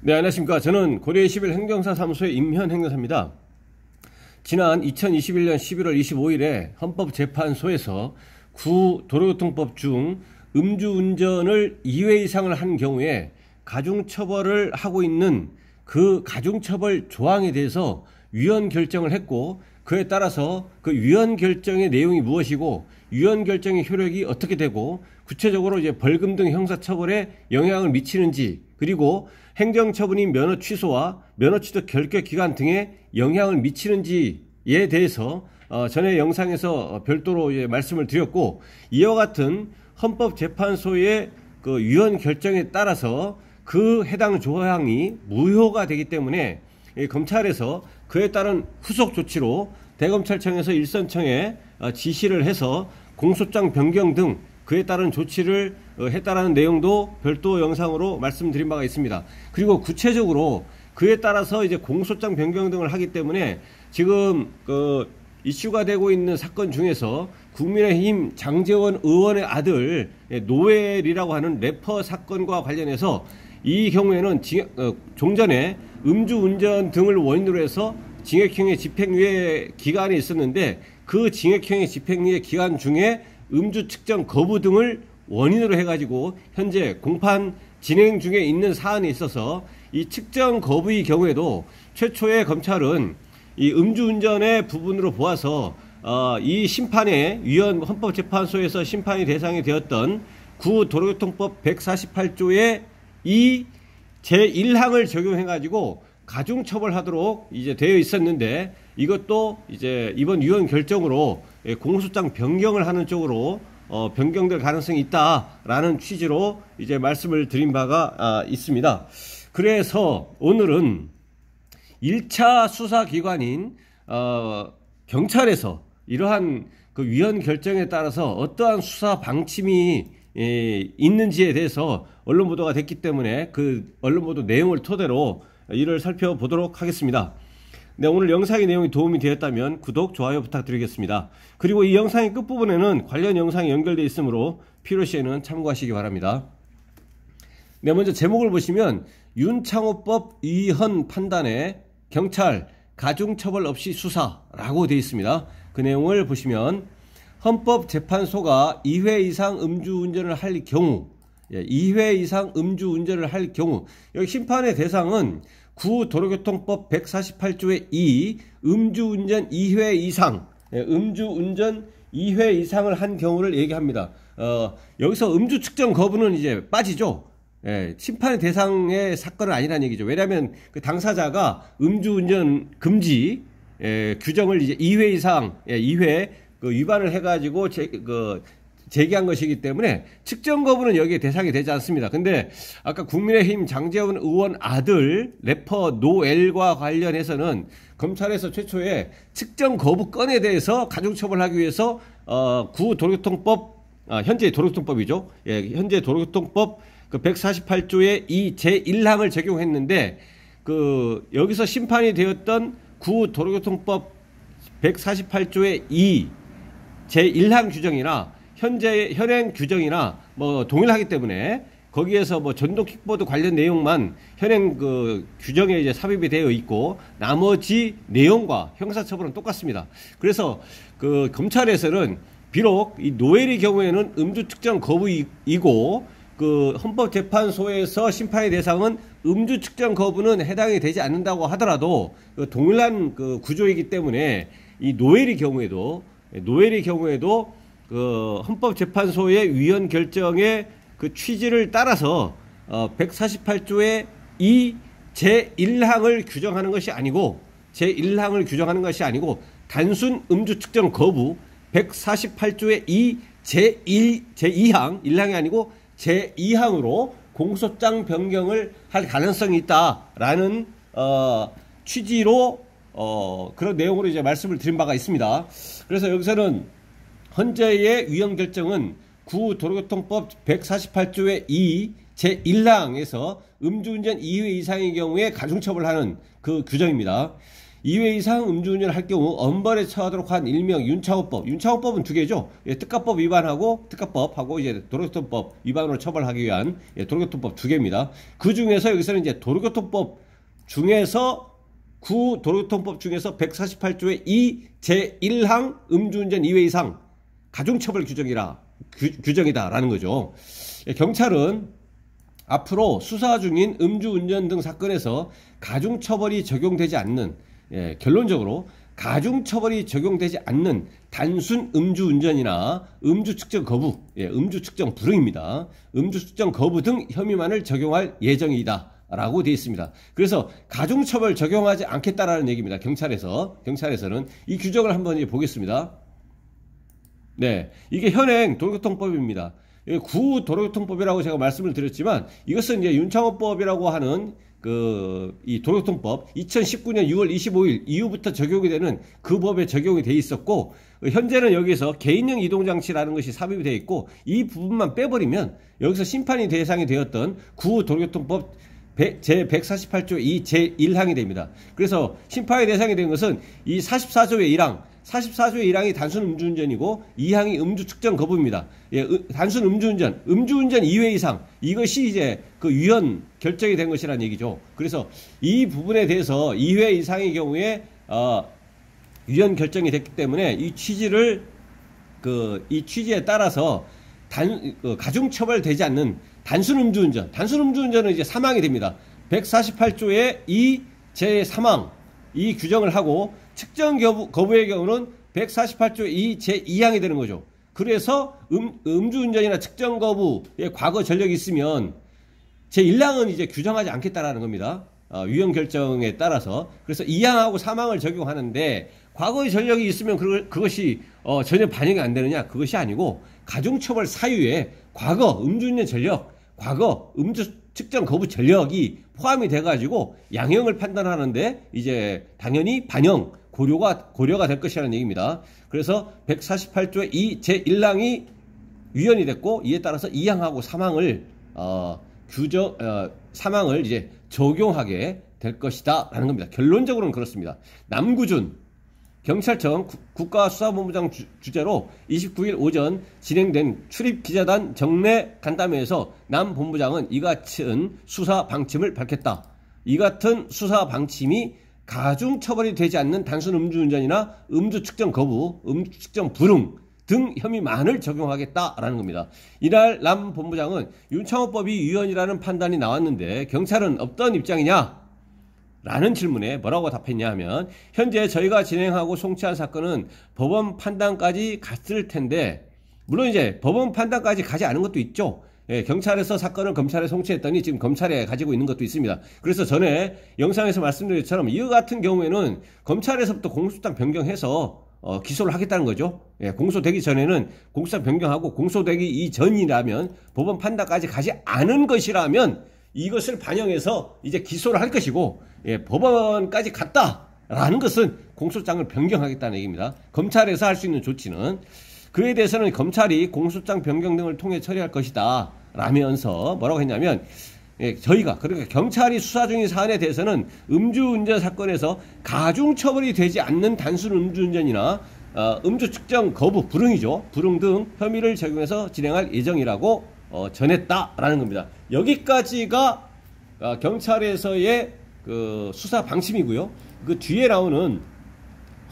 네, 안녕하십니까. 저는 고려 21 행정사 사무소의 임현 행정사입니다. 지난 2021년 11월 25일에 헌법재판소에서 구도로교통법 중 음주운전을 2회 이상을 한 경우에 가중처벌을 하고 있는 그 가중처벌 조항에 대해서 위헌 결정을 했고, 그에 따라서 그 위헌 결정의 내용이 무엇이고 위헌 결정의 효력이 어떻게 되고 구체적으로 이제 벌금 등 형사처벌에 영향을 미치는지, 그리고 행정처분인 면허 취소와 면허 취소 결격 기간 등에 영향을 미치는지에 대해서 전에 영상에서 별도로 이제 말씀을 드렸고, 이와 같은 헌법재판소의 그 위헌 결정에 따라서 그 해당 조항이 무효가 되기 때문에 검찰에서 그에 따른 후속 조치로 대검찰청에서 일선청에 지시를 해서 공소장 변경 등 그에 따른 조치를 했다라는 내용도 별도 영상으로 말씀드린 바가 있습니다. 그리고 구체적으로 그에 따라서 이제 공소장 변경 등을 하기 때문에 지금 이슈가 되고 있는 사건 중에서 국민의힘 장제원 의원의 아들 노엘이라고 하는 래퍼 사건과 관련해서 이 경우에는 종전에 음주운전 등을 원인으로 해서 징역형의 집행유예 기간이 있었는데, 그 징역형의 집행유예 기간 중에 음주 측정 거부 등을 원인으로 해가지고 현재 공판 진행 중에 있는 사안이 있어서 이 측정 거부의 경우에도 최초의 검찰은 이 음주운전의 부분으로 보아서 이 심판에 헌법재판소에서 심판이 대상이 되었던 구도로교통법 148조의 이 제1항을 적용해가지고 가중처벌하도록 이제 되어 있었는데, 이것도 이제 이번 위헌 결정으로 공소장 변경을 하는 쪽으로 변경될 가능성이 있다라는 취지로 이제 말씀을 드린 바가 있습니다. 그래서 오늘은 1차 수사기관인 경찰에서 이러한 그 위헌 결정에 따라서 어떠한 수사 방침이 있는지에 대해서 언론 보도가 됐기 때문에 그 언론 보도 내용을 토대로 이를 살펴보도록 하겠습니다. 네, 오늘 영상의 내용이 도움이 되었다면 구독, 좋아요 부탁드리겠습니다. 그리고 이 영상의 끝부분에는 관련 영상이 연결되어 있으므로 필요시에는 참고하시기 바랍니다. 네, 먼저 제목을 보시면 윤창호법 위헌 판단에 경찰 가중처벌 없이 수사라고 되어 있습니다. 그 내용을 보시면 헌법재판소가 2회 이상 음주운전을 할 경우, 2회 이상 음주운전을 할 경우, 여기 심판의 대상은 구도로교통법 148조의 2 음주운전 2회 이상, 음주운전 2회 이상을 한 경우를 얘기합니다. 여기서 음주 측정 거부는 이제 빠지죠. 심판의 대상의 사건은 아니라는 얘기죠. 왜냐하면 그 당사자가 음주운전 금지 규정을 이제 2회 이상, 2회 위반을 해가지고 제기한 것이기 때문에 측정 거부는 여기에 대상이 되지 않습니다. 근데 아까 국민의힘 장제원 의원 아들 래퍼 노엘과 관련해서는 검찰에서 최초에 측정 거부 건에 대해서 가중처벌하기 위해서 구도로교통법, 현재 도로교통법이죠. 현재 도로교통법 148조의 이 제1항을 적용했는데, 여기서 심판이 되었던 구도로교통법 148조의 이 제1항 규정이나 현행 규정이나 동일하기 때문에 거기에서 전동 킥보드 관련 내용만 현행 규정에 이제 삽입이 되어 있고 나머지 내용과 형사처벌은 똑같습니다. 그래서 검찰에서는 비록 이 노엘의 경우에는 음주 측정 거부이고 헌법재판소에서 심판의 대상은 음주 측정 거부는 해당이 되지 않는다고 하더라도 동일한 구조이기 때문에 이 노엘의 경우에도 헌법재판소의 위헌 결정의 취지를 따라서 148조의 이 제1항을 규정하는 것이 아니고 단순 음주 측정 거부 148조의 이 제2항 1항이 아니고 제2항으로 공소장 변경을 할 가능성이 있다라는 취지로 그런 내용으로 이제 말씀을 드린 바가 있습니다. 그래서 여기서는 현재의 위헌 결정은 구도로교통법 148조의 2 제1항에서 음주운전 2회 이상의 경우에 가중처벌하는 그 규정입니다. 2회 이상 음주운전을 할 경우 엄벌에 처하도록 한 일명 윤창호법. 윤창호법은 두 개죠. 예, 특가법 위반하고 특가법하고 이제 도로교통법 위반으로 처벌하기 위한 도로교통법 두 개입니다. 그 중에서 여기서는 이제 도로교통법 중에서 도로교통법 중에서 148조의 2 제1항 음주운전 2회 이상 가중처벌 규정이다라는 거죠. 예, 경찰은 앞으로 수사 중인 음주운전 등 사건에서 가중처벌이 적용되지 않는, 결론적으로 가중처벌이 적용되지 않는 단순 음주운전이나 음주 측정 거부, 음주 측정 불응입니다. 음주 측정 거부 등 혐의만을 적용할 예정이다 라고 되어 있습니다. 그래서 가중처벌 적용하지 않겠다라는 얘기입니다. 경찰에서는 이 규정을 한번 보겠습니다. 네, 이게 현행 도로교통법입니다. 구도로교통법이라고 제가 말씀을 드렸지만 이것은 이제 윤창호법이라고 하는 이 도로교통법 2019년 6월 25일 이후부터 적용이 되는 그 법에 적용이 돼 있었고, 현재는 여기서 개인형 이동장치라는 것이 삽입이 되어 있고, 이 부분만 빼버리면 여기서 심판이 대상이 되었던 구도로교통법 제148조 2 제1항이 됩니다. 그래서 심판의 대상이 된 것은 이 44조의 1항, 44조의 1항이 단순 음주운전이고 2항이 음주 측정 거부입니다. 예, 단순 음주운전 2회 이상, 이것이 이제 그 위헌 결정이 된 것이라는 얘기죠. 그래서 이 부분에 대해서 2회 이상의 경우에 위헌 결정이 됐기 때문에 이 취지에 따라서 가중처벌되지 않는 단순 음주운전은 이제 사망이 됩니다. 148조의 2 제3항 이 규정을 하고, 측정 거부의 경우는 148조 2 제2항이 되는 거죠. 그래서 음주운전이나 측정 거부의 과거 전력이 있으면 제1항은 이제 규정하지 않겠다라는 겁니다. 위헌 결정에 따라서. 그래서 2항하고 3항을 적용하는데, 과거의 전력이 있으면 그것이 전혀 반영이 안 되느냐? 그것이 아니고, 가중처벌 사유에 과거 음주운전 전력, 과거 음주 측정 거부 전력이 포함이 돼가지고 양형을 판단하는데 이제 당연히 반영, 고려가 될 것이라는 얘기입니다. 그래서 148조의 2 제1항이 위헌이 됐고, 이에 따라서 2항하고 3항을 사망을 이제 적용하게 될 것이다 라는 겁니다. 결론적으로는 그렇습니다. 남구준 경찰청 국가수사본부장 주재로 29일 오전 진행된 출입기자단 정례 간담회에서 남 본부장은 이 같은 수사 방침을 밝혔다. 이 같은 수사 방침이 가중처벌이 되지 않는 단순 음주운전이나 음주 측정 거부, 음주 측정 불응 등 혐의만을 적용하겠다라는 겁니다. 이날 남 본부장은 윤창호법이 위헌이라는 판단이 나왔는데 경찰은 어떤 입장이냐? 라는 질문에 뭐라고 답했냐 하면, 현재 저희가 진행하고 송치한 사건은 법원 판단까지 갔을 텐데, 물론 이제 법원 판단까지 가지 않은 것도 있죠. 예, 경찰에서 사건을 검찰에 송치했더니 지금 검찰에 가지고 있는 것도 있습니다. 그래서 전에 영상에서 말씀드린 것처럼 이와 같은 경우에는 검찰에서부터 공소장 변경해서 기소를 하겠다는 거죠. 예, 공소되기 전에는 공소장 변경하고, 공소되기 이전이라면 법원 판단까지 가지 않은 것이라면 이것을 반영해서 이제 기소를 할 것이고, 법원까지 갔다라는 것은 공소장을 변경하겠다는 얘기입니다. 검찰에서 할 수 있는 조치는, 그에 대해서는 검찰이 공소장 변경 등을 통해 처리할 것이다 라면서 뭐라고 했냐면, 저희가, 그러니까 경찰이 수사 중인 사안에 대해서는 음주운전 사건에서 가중처벌이 되지 않는 단순 음주운전이나 음주 측정 거부, 불응이죠. 불응 등 혐의를 적용해서 진행할 예정이라고 전했다라는 겁니다. 여기까지가 경찰에서의 그 수사 방침이고요. 그 뒤에 나오는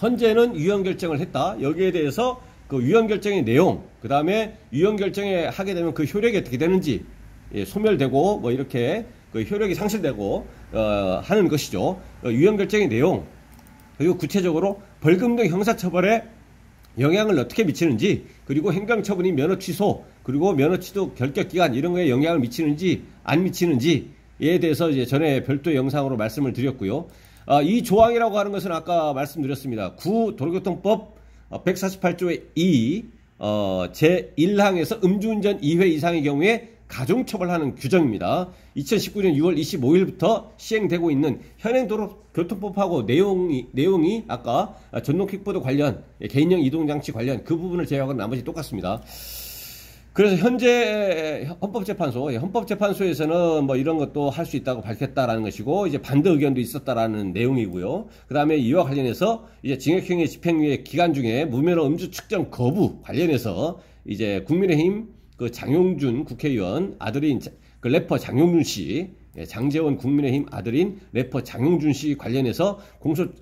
헌재는 위헌 결정을 했다. 여기에 대해서 그 위헌 결정의 내용, 그 다음에 위헌 결정에 하게 되면 그 효력이 어떻게 되는지, 소멸되고 뭐 이렇게 그 효력이 상실되고 하는 것이죠. 위헌 결정의 내용, 그리고 구체적으로 벌금 등 형사처벌에 영향을 어떻게 미치는지, 그리고 행정처분이 면허 취소, 그리고 면허 취소 결격기간 이런 거에 영향을 미치는지 안 미치는지에 대해서 이제 전에 별도의 영상으로 말씀을 드렸고요. 이 조항이라고 하는 것은 아까 말씀드렸습니다. 구도로교통법 148조의 2 제1항에서 음주운전 2회 이상의 경우에 가중처벌하는 규정입니다. 2019년 6월 25일부터 시행되고 있는 현행 도로교통법하고 내용이 아까 전동 킥보드 관련, 개인형 이동장치 관련 그 부분을 제외하고는 나머지 똑같습니다. 그래서 현재 헌법재판소에서는 뭐 이런 것도 할 수 있다고 밝혔다라는 것이고, 이제 반대 의견도 있었다라는 내용이고요. 그 다음에 이와 관련해서 이제 징역형의 집행유예 기간 중에 무면허 음주 측정 거부 관련해서 이제 국민의힘 그 장용준 국회의원 아들인 그 래퍼 장용준 씨, 장제원 국민의힘 아들인 래퍼 장용준 씨 관련해서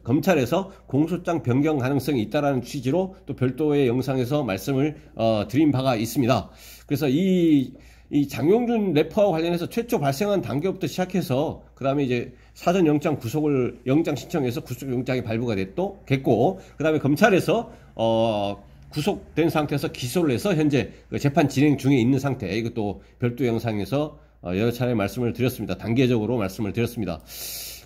검찰에서 공소장 변경 가능성이 있다라는 취지로 또 별도의 영상에서 말씀을 드린 바가 있습니다. 그래서 이 장용준 래퍼와 관련해서 최초 발생한 단계부터 시작해서 그 다음에 이제 사전 영장 신청해서 구속영장이 발부가 됐고, 그 다음에 검찰에서 구속된 상태에서 기소를 해서 현재 재판 진행 중에 있는 상태. 이것도 별도 영상에서 여러 차례 말씀을 드렸습니다. 단계적으로 말씀을 드렸습니다.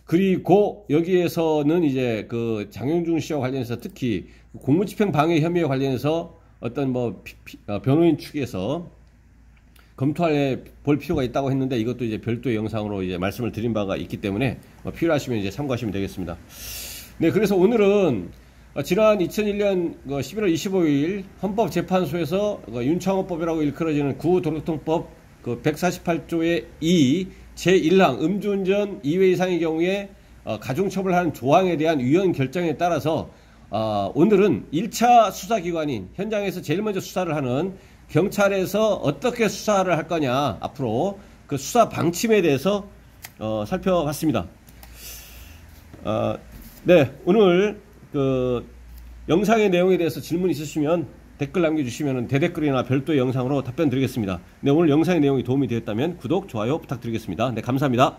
그리고 여기에서는 이제 그 장용준 씨와 관련해서 특히 공무집행 방해 혐의와 관련해서 어떤 뭐 변호인 측에서 검토해 볼 필요가 있다고 했는데, 이것도 이제 별도의 영상으로 이제 말씀을 드린 바가 있기 때문에 필요하시면 이제 참고하시면 되겠습니다. 네, 그래서 오늘은 지난 2001년 11월 25일 헌법재판소에서 윤창호법이라고 일컬어지는 구도로교통법 148조의 2 제1항 음주운전 2회 이상의 경우에 가중처벌하는 조항에 대한 위원 결정에 따라서 오늘은 1차 수사기관인 현장에서 제일 먼저 수사를 하는 경찰에서 어떻게 수사를 할 거냐, 앞으로 그 수사 방침에 대해서 살펴봤습니다. 네, 오늘 그 영상의 내용에 대해서 질문 있으시면 댓글 남겨주시면 대댓글이나 별도의 영상으로 답변 드리겠습니다. 네, 오늘 영상의 내용이 도움이 되었다면 구독, 좋아요 부탁드리겠습니다. 네, 감사합니다.